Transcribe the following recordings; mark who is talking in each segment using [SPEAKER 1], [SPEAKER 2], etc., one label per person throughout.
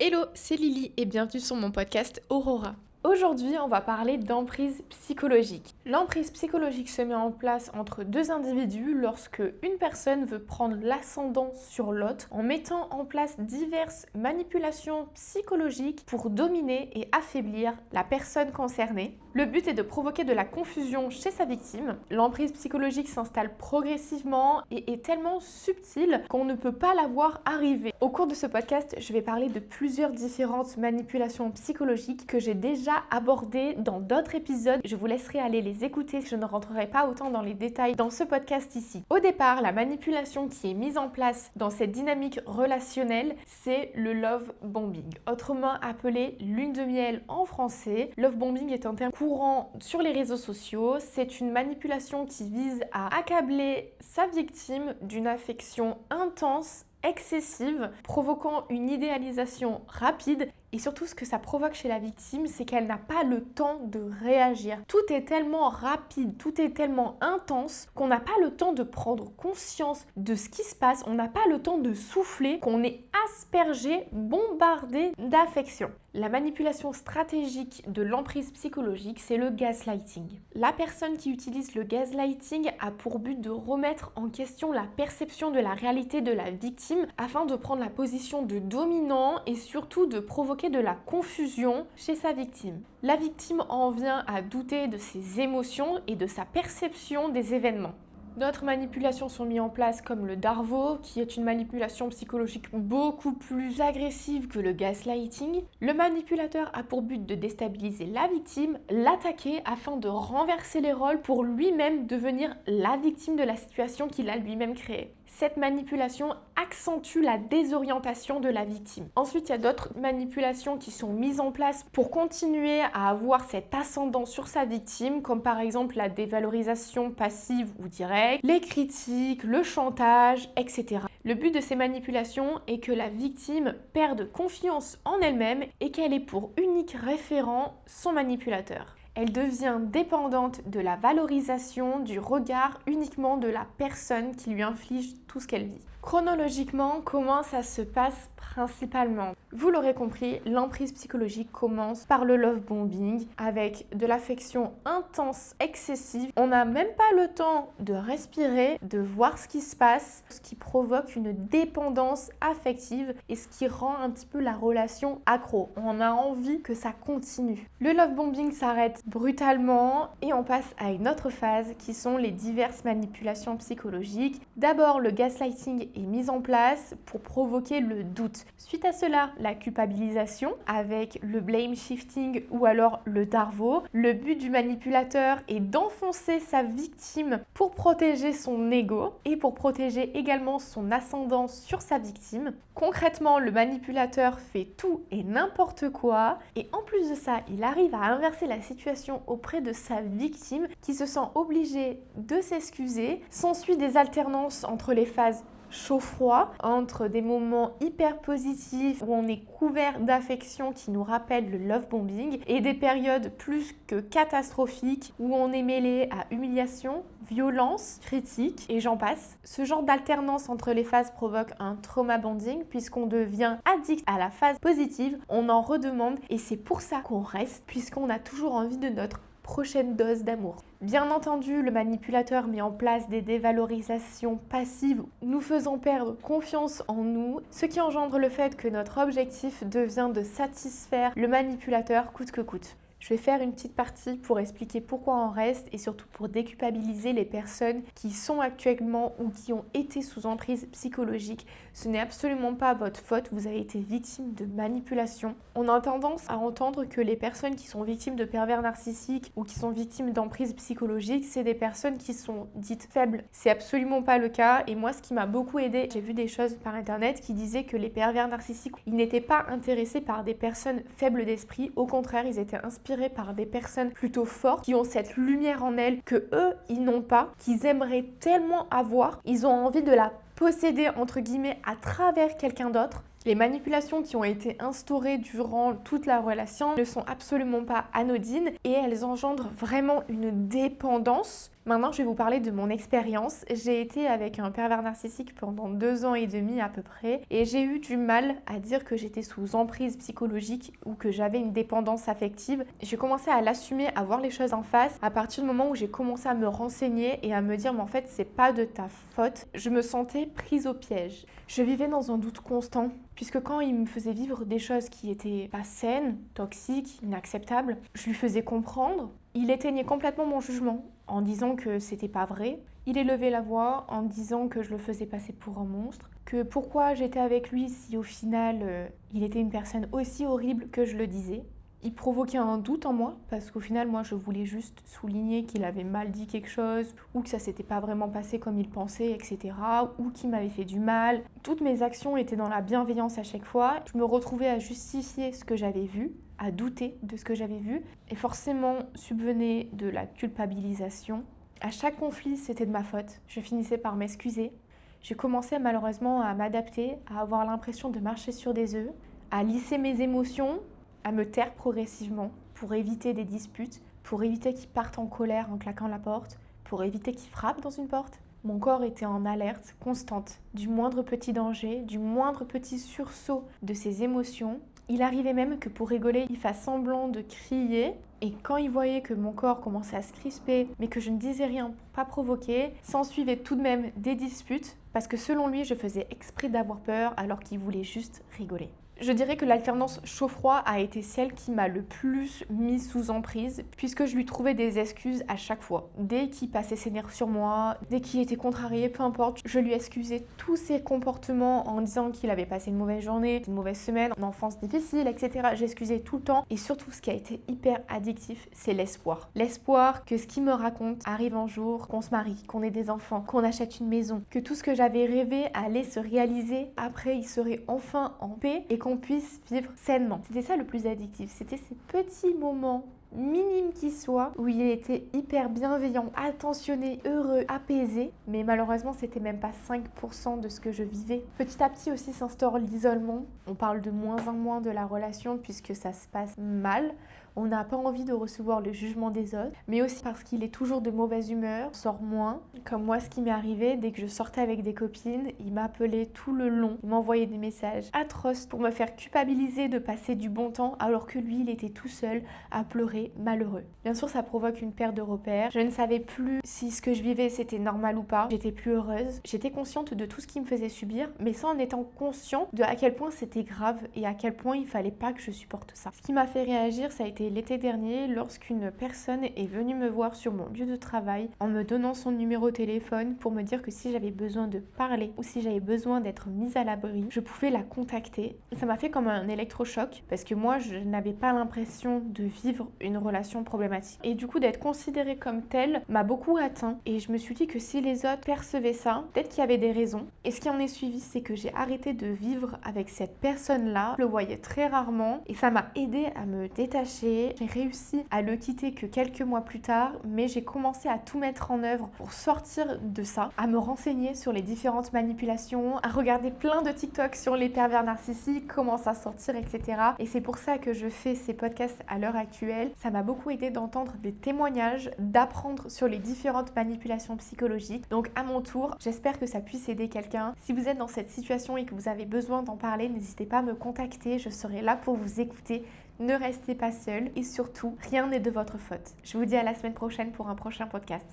[SPEAKER 1] Hello, c'est Lily et bienvenue sur mon podcast Aurora. Aujourd'hui, on va parler d'emprise psychologique. L'emprise psychologique se met en place entre deux individus lorsque une personne veut prendre l'ascendant sur l'autre en mettant en place diverses manipulations psychologiques pour dominer et affaiblir la personne concernée. Le but est de provoquer de la confusion chez sa victime. L'emprise psychologique s'installe progressivement et est tellement subtile qu'on ne peut pas la voir arriver. Au cours de ce podcast, je vais parler de plusieurs différentes manipulations psychologiques que j'ai déjà abordées dans d'autres épisodes. Je vous laisserai aller les écouter, je ne rentrerai pas autant dans les détails dans ce podcast ici. Au départ, la manipulation qui est mise en place dans cette dynamique relationnelle, c'est le love bombing, autrement appelé lune de miel en français. Love bombing est un terme courant sur les réseaux sociaux. C'est une manipulation qui vise à accabler sa victime d'une affection intense, excessive, provoquant une idéalisation rapide. Et surtout, ce que ça provoque chez la victime, c'est qu'elle n'a pas le temps de réagir. Tout est tellement rapide, tout est tellement intense qu'on n'a pas le temps de prendre conscience de ce qui se passe. On n'a pas le temps de souffler, qu'on est aspergé, bombardé d'affection. La manipulation stratégique de l'emprise psychologique, c'est le gaslighting. La personne qui utilise le gaslighting a pour but de remettre en question la perception de la réalité de la victime afin de prendre la position de dominant et surtout de provoquer de la confusion chez sa victime. La victime en vient à douter de ses émotions et de sa perception des événements. D'autres manipulations sont mises en place comme le Darvo, qui est une manipulation psychologique beaucoup plus agressive que le gaslighting. Le manipulateur a pour but de déstabiliser la victime, l'attaquer afin de renverser les rôles pour lui-même devenir la victime de la situation qu'il a lui-même créée. Cette manipulation accentue la désorientation de la victime. Ensuite, il y a d'autres manipulations qui sont mises en place pour continuer à avoir cet ascendant sur sa victime, comme par exemple la dévalorisation passive ou directe, les critiques, le chantage, etc. Le but de ces manipulations est que la victime perde confiance en elle-même et qu'elle ait pour unique référent son manipulateur. Elle devient dépendante de la valorisation du regard uniquement de la personne qui lui inflige tout ce qu'elle vit. Chronologiquement, comment ça se passe principalement ? Vous l'aurez compris, l'emprise psychologique commence par le love bombing avec de l'affection intense, excessive. On n'a même pas le temps de respirer, de voir ce qui se passe, ce qui provoque une dépendance affective et ce qui rend un petit peu la relation accro. On a envie que ça continue. Le love bombing s'arrête brutalement et on passe à une autre phase qui sont les diverses manipulations psychologiques. D'abord, le gaslighting est mis en place pour provoquer le doute. Suite à cela, la culpabilisation avec le blame shifting ou alors le Darvo. Le but du manipulateur est d'enfoncer sa victime pour protéger son ego et pour protéger également son ascendant sur sa victime. Concrètement, le manipulateur fait tout et n'importe quoi et en plus de ça, il arrive à inverser la situation auprès de sa victime qui se sent obligée de s'excuser. S'ensuit des alternances entre les phases chaud-froid, entre des moments hyper positifs où on est couvert d'affection qui nous rappellent le love bombing et des périodes plus que catastrophiques où on est mêlé à humiliation, violence, critique et j'en passe. Ce genre d'alternance entre les phases provoque un trauma bonding puisqu'on devient addict à la phase positive, on en redemande et c'est pour ça qu'on reste puisqu'on a toujours envie de notre prochaine dose d'amour. Bien entendu, le manipulateur met en place des dévalorisations passives, nous faisant perdre confiance en nous, ce qui engendre le fait que notre objectif devient de satisfaire le manipulateur coûte que coûte. Je vais faire une petite partie pour expliquer pourquoi on reste et surtout pour déculpabiliser les personnes qui sont actuellement ou qui ont été sous emprise psychologique. Ce n'est absolument pas votre faute, vous avez été victime de manipulation. On a tendance à entendre que les personnes qui sont victimes de pervers narcissiques ou qui sont victimes d'emprise psychologique, c'est des personnes qui sont dites faibles. C'est absolument pas le cas et moi ce qui m'a beaucoup aidé, j'ai vu des choses par internet qui disaient que les pervers narcissiques, ils n'étaient pas intéressés par des personnes faibles d'esprit, au contraire, ils étaient inspirés par des personnes plutôt fortes qui ont cette lumière en elles que eux ils n'ont pas, qu'ils aimeraient tellement avoir, ils ont envie de la posséder entre guillemets à travers quelqu'un d'autre. Les manipulations qui ont été instaurées durant toute la relation ne sont absolument pas anodines et elles engendrent vraiment une dépendance Maintenant, je vais vous parler de mon expérience. J'ai été avec un pervers narcissique pendant 2 ans et demi à peu près et j'ai eu du mal à dire que j'étais sous emprise psychologique ou que j'avais une dépendance affective. J'ai commencé à l'assumer, à voir les choses en face à partir du moment où j'ai commencé à me renseigner et à me dire mais en fait c'est pas de ta faute. Je me sentais prise au piège. Je vivais dans un doute constant puisque quand il me faisait vivre des choses qui étaient pas saines, toxiques, inacceptables, je lui faisais comprendre. Il éteignait complètement mon jugement en disant que c'était pas vrai. Il élevait la voix en disant que je le faisais passer pour un monstre, que pourquoi j'étais avec lui si au final il était une personne aussi horrible que je le disais. Il provoquait un doute en moi parce qu'au final moi je voulais juste souligner qu'il avait mal dit quelque chose ou que ça s'était pas vraiment passé comme il pensait, etc. ou qu'il m'avait fait du mal. Toutes mes actions étaient dans la bienveillance à chaque fois. Je me retrouvais à justifier ce que j'avais vu, à douter de ce que j'avais vu et forcément subvenait de la culpabilisation. À chaque conflit c'était de ma faute. Je finissais par m'excuser. J'ai commencé malheureusement à m'adapter, à avoir l'impression de marcher sur des œufs, à lisser mes émotions, à me taire progressivement pour éviter des disputes, pour éviter qu'ils partent en colère en claquant la porte, pour éviter qu'ils frappent dans une porte. Mon corps était en alerte constante du moindre petit danger, du moindre petit sursaut de ses émotions. Il arrivait même que pour rigoler, il fasse semblant de crier. Et quand il voyait que mon corps commençait à se crisper, mais que je ne disais rien pour pas provoquer, s'ensuivaient tout de même des disputes, parce que selon lui, je faisais exprès d'avoir peur alors qu'il voulait juste rigoler. Je dirais que l'alternance chaud-froid a été celle qui m'a le plus mise sous emprise puisque je lui trouvais des excuses à chaque fois. Dès qu'il passait ses nerfs sur moi, dès qu'il était contrarié, peu importe, je lui excusais tous ses comportements en disant qu'il avait passé une mauvaise journée, une mauvaise semaine, une enfance difficile, etc. J'excusais tout le temps et surtout ce qui a été hyper addictif, c'est l'espoir. L'espoir que ce qu'il me raconte arrive un jour, qu'on se marie, qu'on ait des enfants, qu'on achète une maison, que tout ce que j'avais rêvé allait se réaliser. Après, il serait enfin en paix et qu'on puisse vivre sainement. C'était ça le plus addictif, c'était ces petits moments minimes qu'ils soient, où il était hyper bienveillant, attentionné, heureux, apaisé, mais malheureusement c'était même pas 5% de ce que je vivais. Petit à petit aussi s'instaure l'isolement, on parle de moins en moins de la relation puisque ça se passe mal. On n'a pas envie de recevoir le jugement des autres, mais aussi parce qu'il est toujours de mauvaise humeur, sort moins. Comme moi, ce qui m'est arrivé, dès que je sortais avec des copines, il m'appelait tout le long, il m'envoyait des messages atroces pour me faire culpabiliser de passer du bon temps alors que lui, il était tout seul à pleurer, malheureux. Bien sûr, ça provoque une perte de repères. Je ne savais plus si ce que je vivais, c'était normal ou pas. J'étais plus heureuse. J'étais consciente de tout ce qu'il me faisait subir, mais sans en étant consciente de à quel point c'était grave et à quel point il fallait pas que je supporte ça. Ce qui m'a fait réagir, ça a été l'été dernier lorsqu'une personne est venue me voir sur mon lieu de travail en me donnant son numéro de téléphone pour me dire que si j'avais besoin de parler ou si j'avais besoin d'être mise à l'abri, je pouvais la contacter. Ça m'a fait comme un électrochoc parce que moi je n'avais pas l'impression de vivre une relation problématique. Et du coup d'être considérée comme telle m'a beaucoup atteint et je me suis dit que si les autres percevaient ça, peut-être qu'il y avait des raisons. Et ce qui en est suivi, c'est que j'ai arrêté de vivre avec cette personne-là. Je le voyais très rarement et ça m'a aidé à me détacher. J'ai réussi à le quitter que quelques mois plus tard, mais j'ai commencé à tout mettre en œuvre pour sortir de ça, à me renseigner sur les différentes manipulations, à regarder plein de TikTok sur les pervers narcissiques, comment s'en sortir, etc. Et c'est pour ça que je fais ces podcasts à l'heure actuelle. Ça m'a beaucoup aidé d'entendre des témoignages, d'apprendre sur les différentes manipulations psychologiques. Donc à mon tour, j'espère que ça puisse aider quelqu'un. Si vous êtes dans cette situation et que vous avez besoin d'en parler, n'hésitez pas à me contacter, je serai là pour vous écouter. Ne restez pas seul et surtout, rien n'est de votre faute. Je vous dis à la semaine prochaine pour un prochain podcast.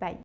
[SPEAKER 1] Bye.